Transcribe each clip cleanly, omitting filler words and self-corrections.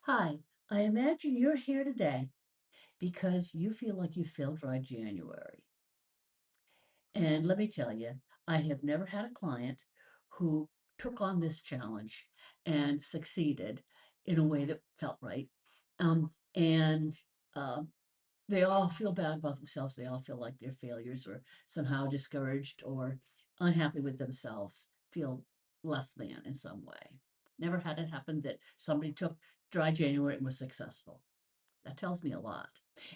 Hi, I imagine you're here today because you feel like you failed dry January. And let me tell you, I have never had a client who took on this challenge and succeeded in a way that felt right. And they all feel bad about themselves. They all feel like they're failures or somehow discouraged or unhappy with themselves, feel less than in some way. Never had it happen that somebody took dry January and was successful. That tells me a lot.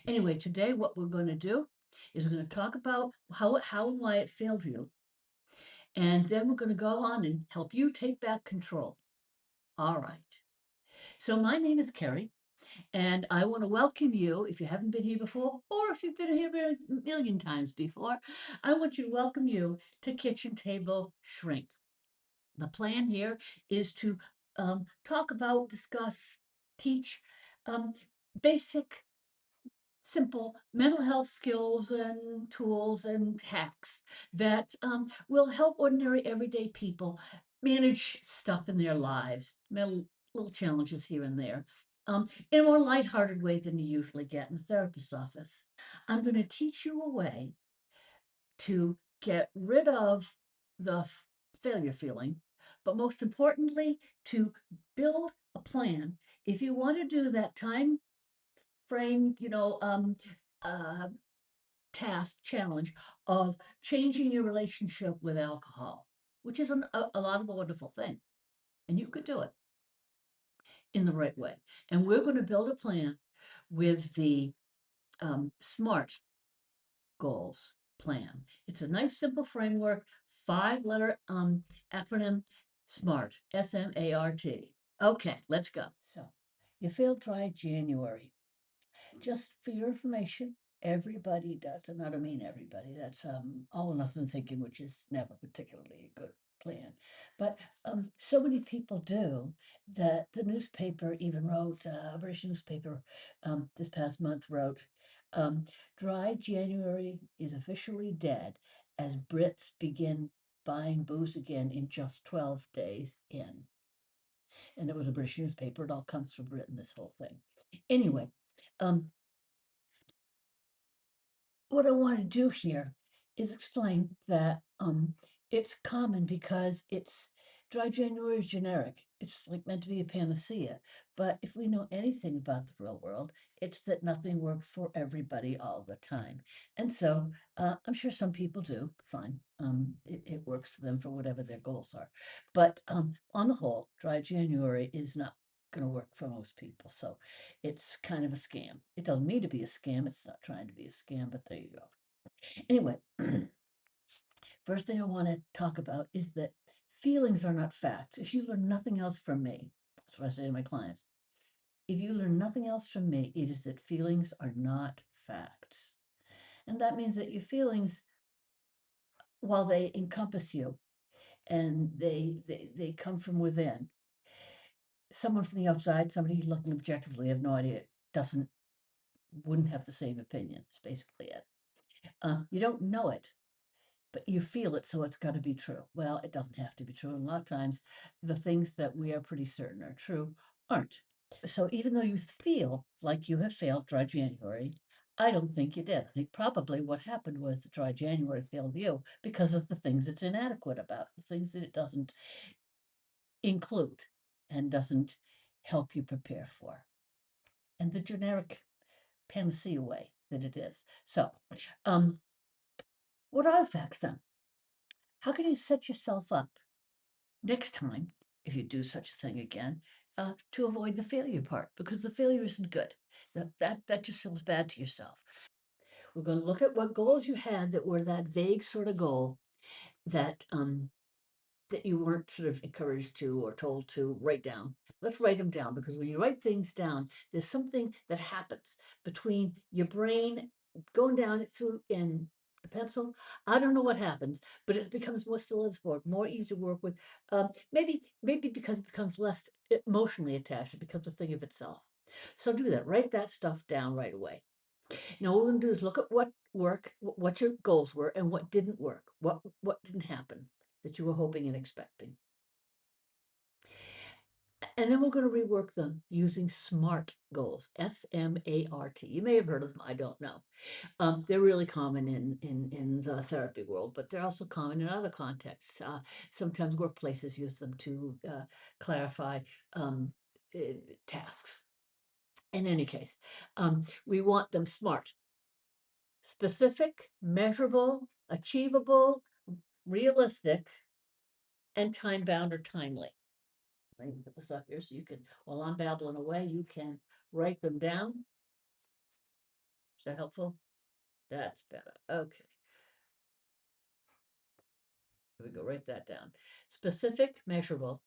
Anyway, today what we're going to do is we're going to talk about how and why it failed you. And then we're going to go on and help you take back control. All right. So my name is Carrie, and I want to welcome you if you haven't been here before, or if you've been here a million times before. I want you to welcome you to Kitchen Table Shrink. The plan here is to talk about, discuss, teach um, basic simple mental health skills and tools and hacks that will help ordinary everyday people manage stuff in their lives, little challenges here and there, in a more lighthearted way than you usually get in a therapist's office. I'm going to teach you a way to get rid of the failure feeling, but most importantly, to build a plan. If you want to do that time frame, uh, task challenge of changing your relationship with alcohol, which is a lot of a wonderful thing. And you could do it in the right way. And we're going to build a plan with the SMART goals plan. It's a nice, simple framework, 5 letter acronym SMART, SMART. Okay, let's go. So, you failed dry January. Just for your information, everybody does, and I don't mean everybody. That's all or nothing thinking, which is never particularly a good plan. But so many people do that the newspaper even wrote, a British newspaper this past month wrote, dry January is officially dead as Brits begin buying booze again in just 12 days in. And it was a British newspaper. It all comes from Britain, this whole thing. Anyway, um, what I want to do here is explain that it's common because it's dry January is generic. It's like meant to be a panacea. But if we know anything about the real world, it's that nothing works for everybody all the time. And so I'm sure some people do fine. It works for them for whatever their goals are. But on the whole, dry January is not going to work for most people. So it's kind of a scam. It doesn't mean to be a scam. It's not trying to be a scam, but there you go. Anyway, first thing I want to talk about is that feelings are not facts. If you learn nothing else from me, that's what I say to my clients. If you learn nothing else from me, it is that feelings are not facts. And that means that your feelings, while they encompass you and they come from within, someone from the outside, somebody looking objectively, have no idea, doesn't wouldn't have the same opinion. It's basically it. You don't know it, but you feel it, so it's got to be true. Well, it doesn't have to be true. And a lot of times, the things that we are pretty certain are true aren't. So even though you feel like you have failed dry January, I don't think you did. I think probably what happened was the dry January failed you because of the things it's inadequate about, the things that it doesn't include and doesn't help you prepare for, and the generic panacea way that it is. So, um, what are the facts then? How can you set yourself up next time, if you do such a thing again, to avoid the failure part? Because the failure isn't good. That just feels bad to yourself. We're going to look at what goals you had that were that vague sort of goal that that you weren't sort of encouraged to or told to write down. Let's write them down, because when you write things down, there's something that happens between your brain going down it through in a pencil. I don't know what happens, but it becomes more solidified, more easy to work with. Maybe because it becomes less emotionally attached, it becomes a thing of itself. So do that. Write that stuff down right away. Now, what we're going to do is look at what worked, what your goals were, and what didn't work, what didn't happen that you were hoping and expecting. And then we're going to rework them using SMART goals, SMART. You may have heard of them, I don't know. They're really common in the therapy world, but they're also common in other contexts. Sometimes workplaces use them to clarify um, uh, tasks. In any case, we want them SMART: specific, measurable, achievable, realistic, and time bound or timely. Let me put this up here so you can, while I'm babbling away, you can write them down. Is that helpful? That's better. Okay. Here we go. Write that down. Specific, measurable,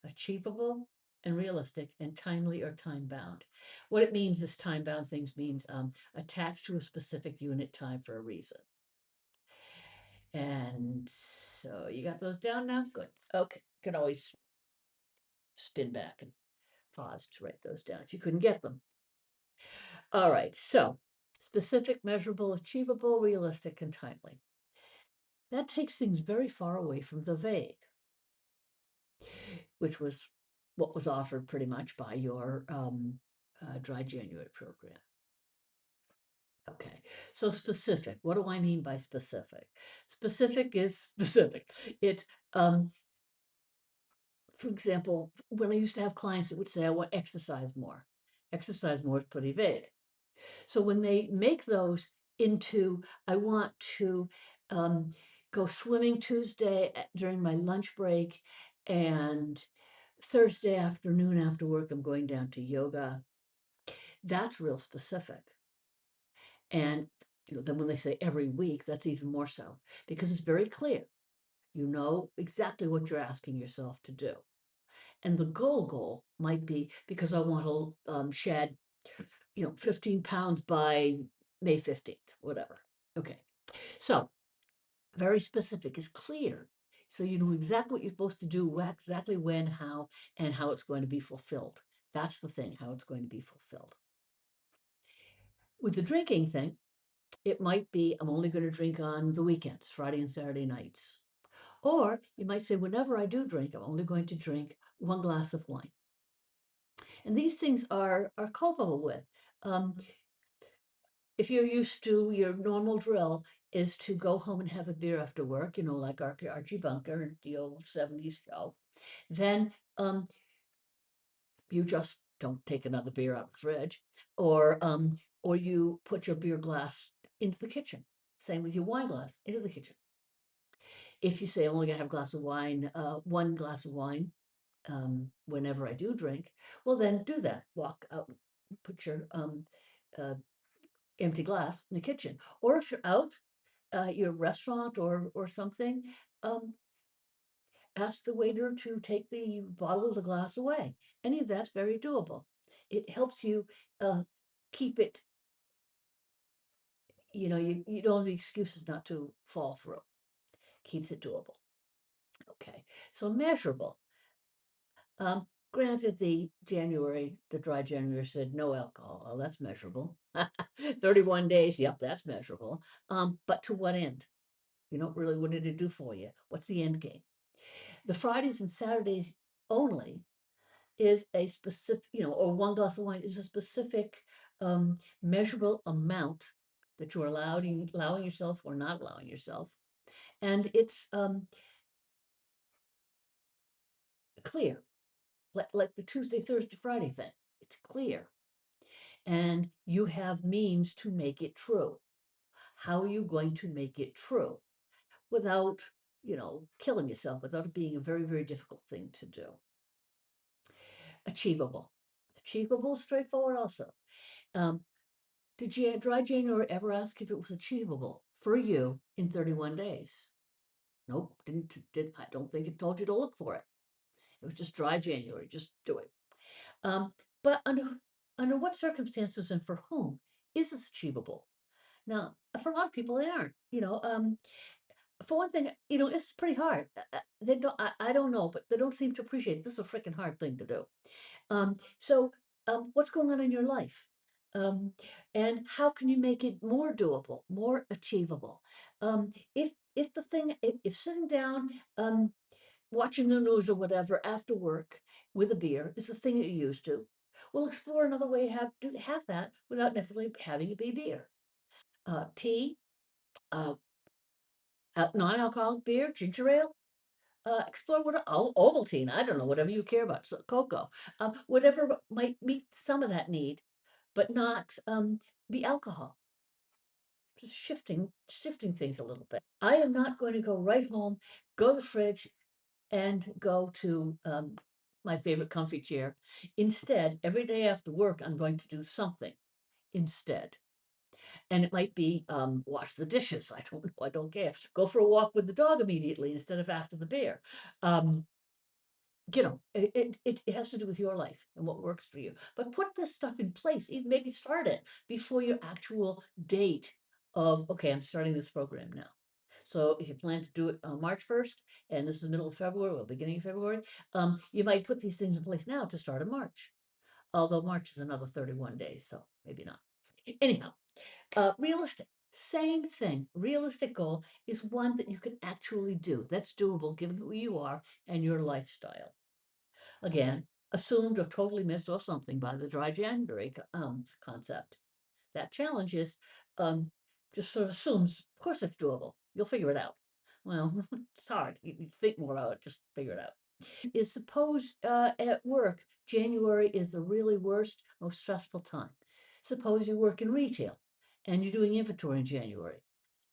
achievable, and realistic, and timely or time bound. What it means, this time bound things means attached to a specific unit time for a reason. And so you got those down now? Good. Okay. You can always spin back and pause to write those down if you couldn't get them. All right. So specific, measurable, achievable, realistic, and timely. That takes things very far away from the vague, which was what was offered pretty much by your Dry January program. Okay, so specific. What do I mean by specific? Specific is specific. It's, for example, when I used to have clients that would say, I want exercise more. Exercise more is pretty vague. So when they make those into, I want to go swimming Tuesday during my lunch break, and Thursday afternoon after work, I'm going down to yoga. That's real specific. And then when they say every week, that's even more so, because it's very clear. You know exactly what you're asking yourself to do. And the goal might be, because I want to shed 15 pounds by May 15th, whatever. Okay. So very specific is clear. So you know exactly what you're supposed to do, exactly when, how, and how it's going to be fulfilled. That's the thing, how it's going to be fulfilled. With the drinking thing, it might be, I'm only going to drink on the weekends, Friday and Saturday nights. Or you might say, whenever I do drink, I'm only going to drink 1 glass of wine. And these things are copable with. If you're used to, your normal drill is to go home and have a beer after work, like Archie Bunker and the old 70s show, then you just don't take another beer out of the fridge, or you put your beer glass into the kitchen. Same with your wine glass, into the kitchen. If you say I'm only gonna have a glass of wine, 1 glass of wine, whenever I do drink, well then do that. Walk out, put your uh, empty glass in the kitchen. Or if you're out, your restaurant or something, ask the waiter to take the bottle of the glass away. Any of that's very doable. It helps you keep it, you don't have the excuses not to fall through. Keeps it doable. Okay, so measurable. Granted, the Dry January said no alcohol. Oh, that's measurable. 31 days, yep, that's measurable. But to what end? What did it do for you? What's the end game? The Fridays and Saturdays only is a specific, or 1 glass of wine is a specific measurable amount that you're allowing yourself or not allowing yourself. And it's clear, like the Tuesday, Thursday, Friday thing. It's clear. And you have means to make it true. How are you going to make it true without, killing yourself, without it being a very, very difficult thing to do? Achievable. Achievable, straightforward also. Did Dry January ever ask if it was achievable for you in 31 days? Nope, I don't think it told you to look for it. It was just Dry January, just do it. But under what circumstances and for whom is this achievable? Now, for a lot of people, they aren't. For one thing, it's pretty hard. They don't. I don't know, but they don't seem to appreciate this is a freaking hard thing to do. So, what's going on in your life? And how can you make it more doable, more achievable? If sitting down watching the news or whatever after work with a beer is the thing that you're used to. We'll explore another way to have that without necessarily having it be beer. Tea, uh, non-alcoholic beer, ginger ale. Explore what Ovaltine. I don't know, whatever you care about. So, cocoa, whatever might meet some of that need, but not the alcohol. Just shifting things a little bit. I am not going to go right home, go to the fridge, and go to my favorite comfy chair. Instead, every day after work, I'm going to do something instead. And it might be wash the dishes. I don't know. I don't care. Go for a walk with the dog immediately instead of after the beer. Um, it has to do with your life and what works for you. But put this stuff in place, even maybe start it before your actual date of, okay, I'm starting this program now. So if you plan to do it on March 1st, and this is the middle of February or beginning of February, you might put these things in place now to start in March. Although March is another 31 days, so maybe not. Anyhow, realistic, same thing. Realistic goal is one that you can actually do. That's doable given who you are and your lifestyle. Again, assumed or totally missed or something by the dry January concept. That challenge is just sort of assumes, of course it's doable. You'll figure it out. Well, it's hard. You think more about it, just figure it out. Is suppose at work, January is the really worst, most stressful time. Suppose you work in retail and you're doing inventory in January.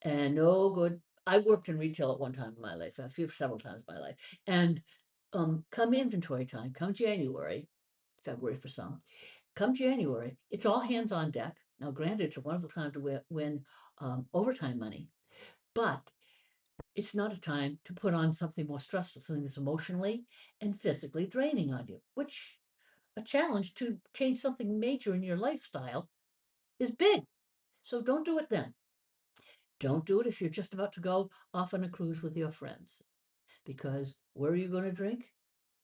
And no good. I worked in retail at one time in my life, several times in my life. And come inventory time, come January, February for some, come January, it's all hands on deck. Now, granted, it's a wonderful time to win overtime money, but it's not a time to put on something more stressful, something that's emotionally and physically draining on you, which a challenge to change something major in your lifestyle is big. So don't do it then. Don't do it if you're just about to go off on a cruise with your friends, because where are you going to drink?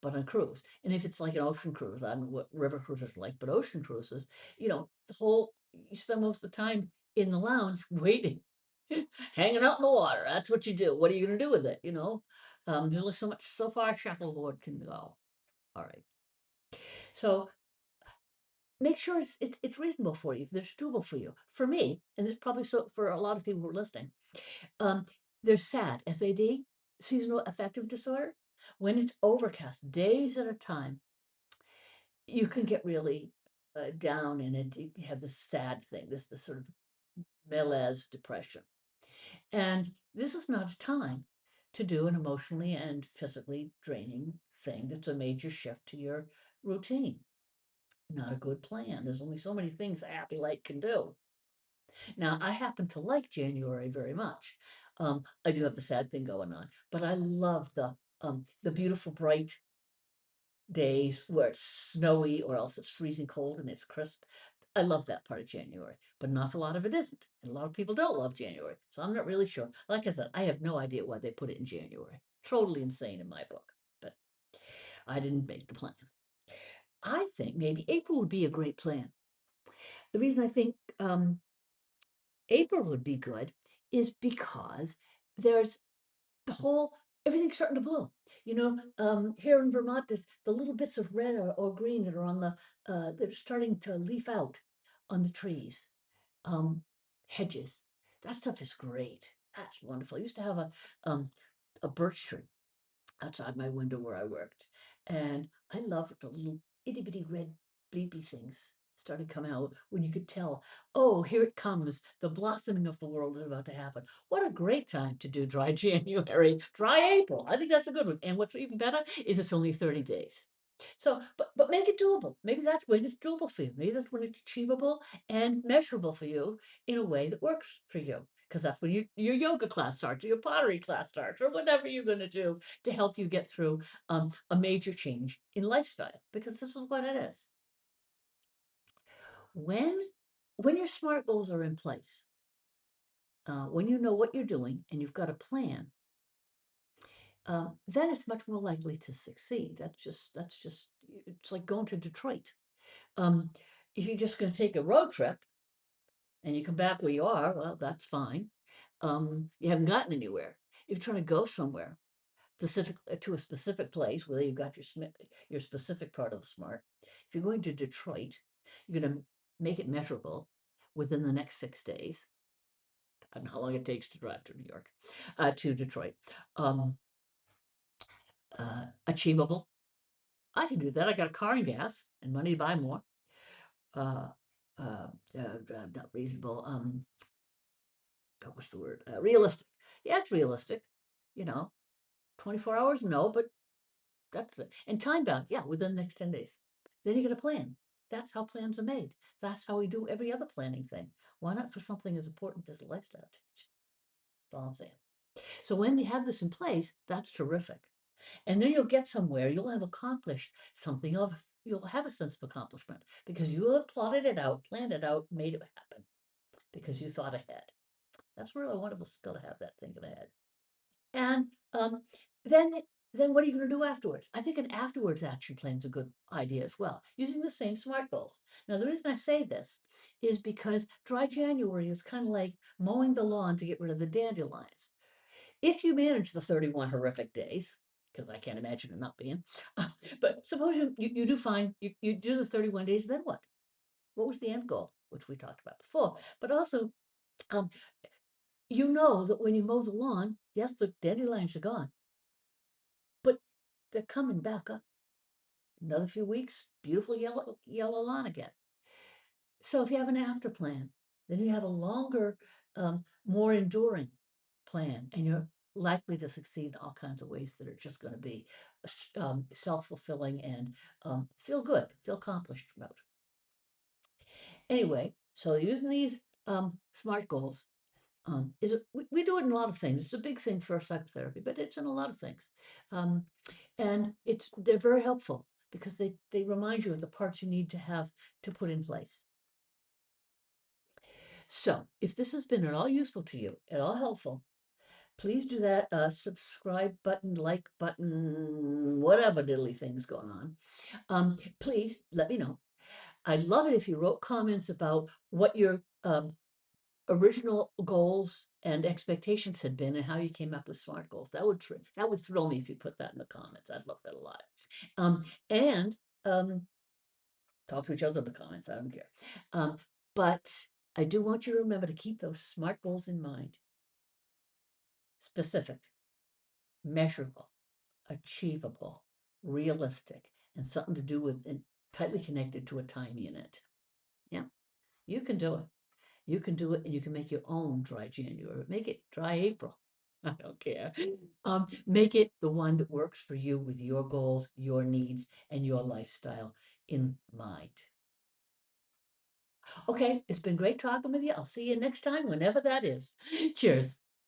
But on a cruise. And if it's like an ocean cruise, I don't know what river cruises are like, but ocean cruises, you spend most of the time in the lounge waiting, hanging out in the water. That's what you do. What are you going to do with it? There's only so far shuffleboard can go. All right. So make sure it's reasonable for you. It's doable for you. For me, and it's probably so for a lot of people who are listening, um, there's SAD, SAD, seasonal affective disorder. When it's overcast, days at a time, you can get really down in it. You have this sad thing, this sort of malaise depression. And this is not a time to do an emotionally and physically draining thing that's a major shift to your routine. Not a good plan. There's only so many things a happy light can do. Now, I happen to like January very much. I do have the sad thing going on, but I love the beautiful bright days where it's snowy or else it's freezing cold and it's crisp. I love that part of January, but an awful lot of it isn't. And a lot of people don't love January. So I'm not really sure. Like I said, I have no idea why they put it in January. Totally insane in my book, but I didn't make the plan. I think maybe April would be a great plan. The reason I think April would be good is because there's the whole everything's starting to bloom. Here in Vermont, there's the little bits of red or green that are on the that are starting to leaf out on the trees, um, hedges. That stuff is great. That's wonderful. I used to have a birch tree outside my window where I worked. And I loved the little itty bitty red bleepy things started coming out when you could tell, oh, here it comes. The blossoming of the world is about to happen. What a great time to do dry January, dry April. I think that's a good one. And what's even better is it's only 30 days. So, but make it doable. Maybe that's when it's doable for you. Maybe that's when it's achievable and measurable for you in a way that works for you. Because that's when your yoga class starts, or your pottery class starts, or whatever you're going to do to help you get through a major change in lifestyle. Because this is what it is. When when your SMART goals are in place, when you know what you're doing and you've got a plan, then it's much more likely to succeed. That's just it's like going to Detroit. Um, if you're just going to take a road trip and you come back where you are, well, that's fine. You haven't gotten anywhere. If you're trying to go somewhere, specific to a specific place where you've got your specific part of the SMART. If you're going to Detroit, you're going to make it measurable within the next 6 days. I don't know how long it takes to drive to New York, to Detroit. Achievable. I can do that. I got a car and gas and money to buy more. Not reasonable. What's the word? Realistic. Yeah, it's realistic. 24 hours, no, but that's it. And time bound, yeah, within the next 10 days. Then you get a plan. That's how plans are made. That's how we do every other planning thing. Why not for something as important as a lifestyle change? That's all I'm saying. So when you have this in place, that's terrific. And then you'll get somewhere, you'll have accomplished something you'll have a sense of accomplishment because you have plotted it out, planned it out, made it happen because you thought ahead. That's really a wonderful skill to have, that thinking ahead. And then what are you going to do afterwards? I think an afterwards action plan is a good idea as well, using the same SMART goals. Now, the reason I say this is because dry January is kind of like mowing the lawn to get rid of the dandelions. If you manage the 31 horrific days, because I can't imagine it not being, but suppose you do fine, you do the 31 days, then what? What was the end goal, which we talked about before? But also, you know that when you mow the lawn, yes, the dandelions are gone, but they're coming back up. Another few weeks, beautiful yellow lawn again. So if you have an after plan, then you have a longer, more enduring plan, and you're likely to succeed in all kinds of ways that are just going to be self-fulfilling and feel good, feel accomplished about. Anyway, so using these SMART goals we do it in a lot of things. It's a big thing for psychotherapy, but it's in a lot of things. And they're very helpful because they remind you of the parts you need to have to put in place. So if this has been at all useful to you, at all helpful, please do that subscribe button, like button, whatever diddly thing's going on. Please let me know. I'd love it if you wrote comments about what your original goals and expectations had been and how you came up with SMART goals. That would thrill me if you put that in the comments. I'd love that a lot. And talk to each other in the comments. I don't care. But I do want you to remember to keep those SMART goals in mind. Specific, measurable, achievable, realistic, and something to do with and tightly connected to a time unit. Yeah, you can do it. You can do it, and you can make your own dry January. Make it dry April. I don't care. Make it the one that works for you with your goals, your needs, and your lifestyle in mind. Okay, it's been great talking with you. I'll see you next time, whenever that is. Cheers.